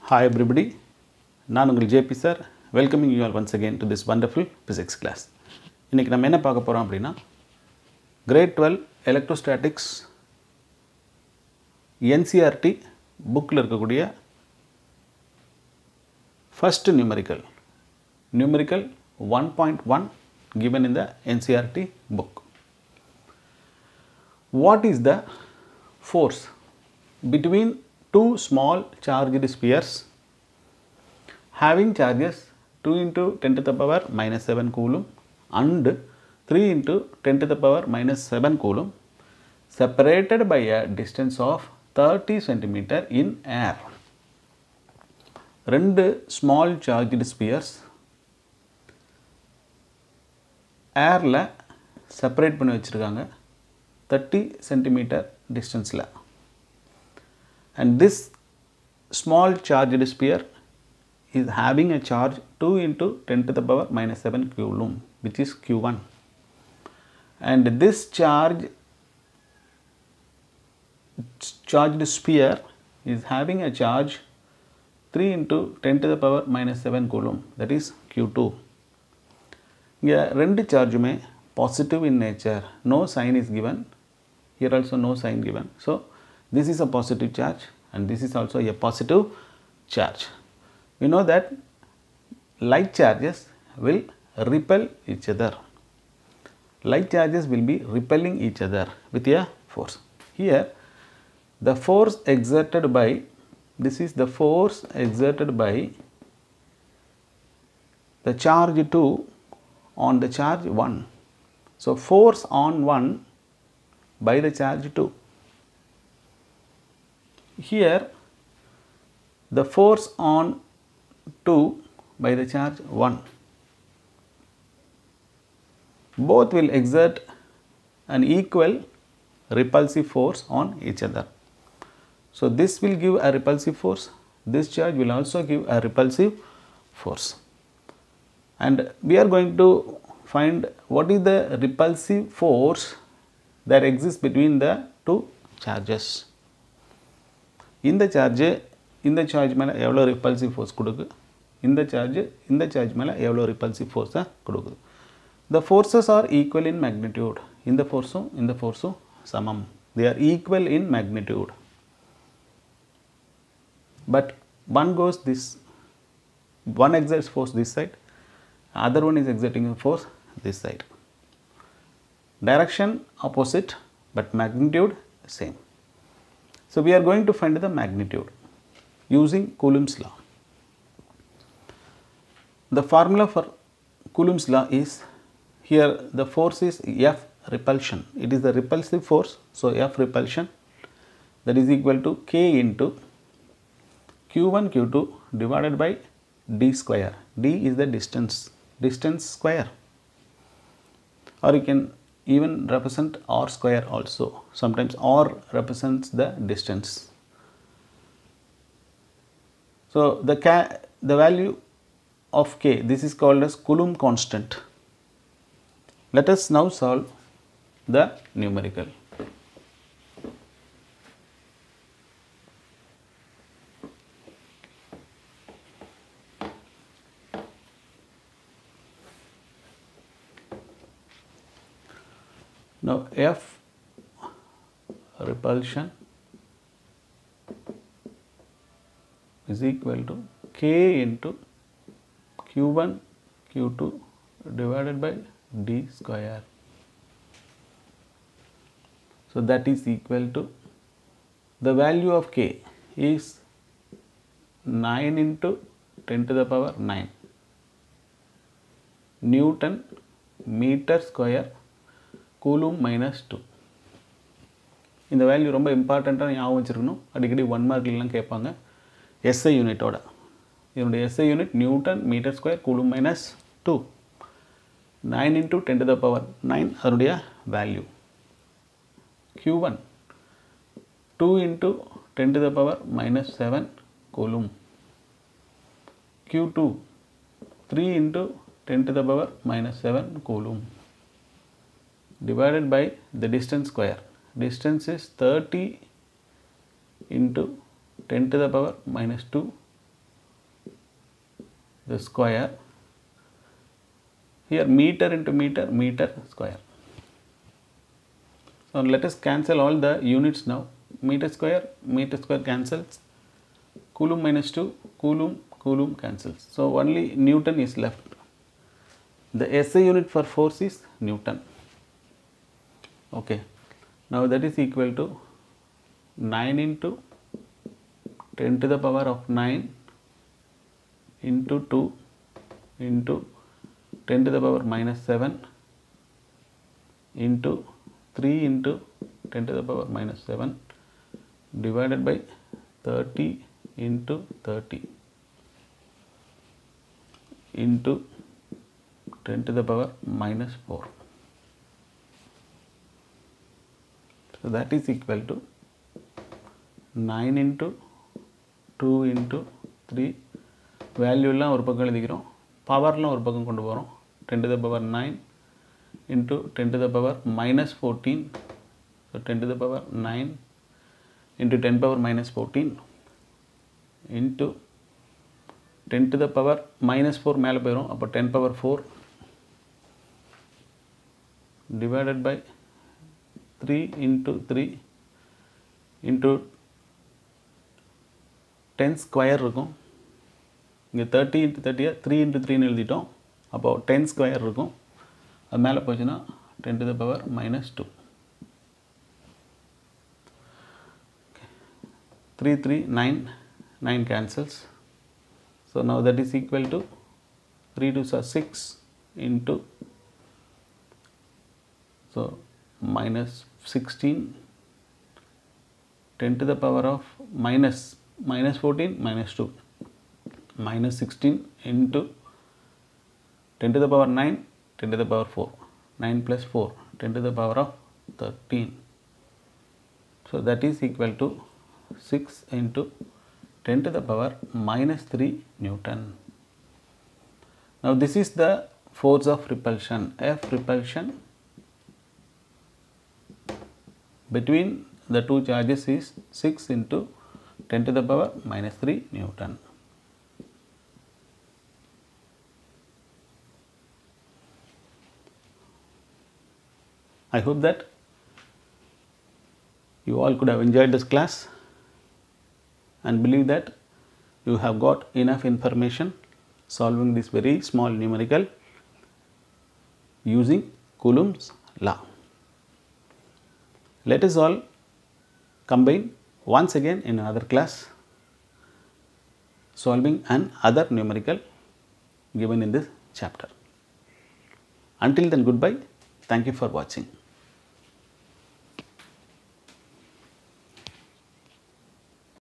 Hi everybody, நான் உங்கள் JP sir welcoming you all once again to this wonderful physics class. இன்றைக்கி நம்ம என்ன பார்க்க போகிறோம் அப்படின்னா கிரேட் 12 எலக்ட்ரோஸ்டாட்டிக்ஸ் என்சிஆர்டி புக்கில் இருக்கக்கூடிய first numerical 1.1 given in the NCERT book. What is the force between two small charged spheres having charges 2 into 10 to the power minus 7 coulomb and 3 into 10 to the power minus 7 coulomb separated by a distance of 30 centimeter in air? ரெண்டு small charged spheres ஏரில் separate பண்ணி வச்சுருக்காங்க 30 centimetre டிஸ்டன்ஸில். And this small charged sphere is having a charge 2 into 10 to the power minus 7 coulomb, which is Q1. And this charged sphere is having a charge 3 into 10 to the power minus 7 coulomb, that is Q2. இங்கே ரெண்டு சார்ஜுமே positive in nature, no sign is given, here also no sign given. So this is a positive charge and this is also a positive charge. We know that like charges will repel each other. Like charges will be repelling each other with a force. Here the force exerted by, this is the force exerted by the charge 2 on the charge 1. So force on 1 by the charge 2. Here the force on 2 by the charge 1. Both will exert an equal repulsive force on each other. So this will give a repulsive force, this charge will also give a repulsive force. And we are going to find what is the repulsive force that exists between the two charges. இந்த charge மேலே எவ்வளோ repulsive force கொடுக்கு, இந்த charge மேலே எவ்வளோ repulsive ஃபோர்ஸை கொடுக்குது. The forces are equal in magnitude. இந்த ஃபோர்ஸும் சமம். They are equal in magnitude. But one goes this, one exerts force this side, other one is exerting a force this side. Direction opposite but magnitude same. So we are going to find the magnitude using Coulomb's law. The formula for Coulomb's law is, here the force is F repulsion. It is the repulsive force. So F repulsion, that is equal to K into Q1 Q2 divided by D square. D is the distance square, or you can even represent R square also. Sometimes R represents the distance. So the value of K, this is called as Coulomb constant. Let us now solve the numerical. Now F repulsion is equal to K into Q1 Q2 divided by D square. So that is equal to, the value of K is 9 into 10 to the power 9 Newton meter square Coulomb minus 2. இந்த value ரொம்ப இம்பார்ட்டண்ட்டாக ஞாபகம் வச்சுருக்கணும். அடிக்கடி 1 மார்க்லாம் கேட்பாங்க. SI யூனிட்டோட, இதனுடைய SI unit newton metre square coulomb minus 2, 9 into 10 to the power 9 அதனுடைய வேல்யூ. Q1 2 into 10 to the power minus 7 coulomb. Q2 3 into 10 to the power minus 7 coulomb divided by the distance square. Distance is 30 into 10 to the power minus 2 the square. Here meter into meter, meter square. So let us cancel all the units now. Meter square cancels. Coulomb minus 2, Coulomb cancels. So only Newton is left. The SI unit for force is Newton. Okay. Now that is equal to 9 into 10 to the power of 9 into 2 into 10 to the power minus 7 into 3 into 10 to the power minus 7 divided by 30 into 30 into 10 to the power minus 4. So that is equal to 9 into 2 into 3 value எல்லாம் ஒரு பக்கம் எழுதிக்கிறோம், பவர்லாம் ஒரு பக்கம் கொண்டு போகிறோம். 10 to the power 9 into 10 to the power minus 14. So 10 to the power 9 into 10 power minus 14 into 10 to the power minus 4 மேலே போயிடும். அப்போ 10 power 4 divided by 3 into 3 into 10 square இருக்கும். இங்கே 30 into 30 3 into 3 எழுதிட்டோம். அப்போ 10 square இருக்கும். அது மேலே போச்சுன்னா 10 to the power minus 2. 3 3 9 9 cancels. So now that is equal to 3 2s are 6 into, so minus 16, 10 to the power of minus 14 minus 2 minus 16 into 10 to the power 9 10 to the power 4 9 plus 4 10 to the power of 13. So that is equal to 6 into 10 to the power minus 3 Newton. Now this is the force of repulsion. F repulsion between the two charges is 6 into 10 to the power minus 3 Newton. I hope that you all could have enjoyed this class and believe that you have got enough information solving this very small numerical using Coulomb's law. Let us all combine once again in another class solving another numerical given in this chapter. Until then, goodbye. Thank you for watching.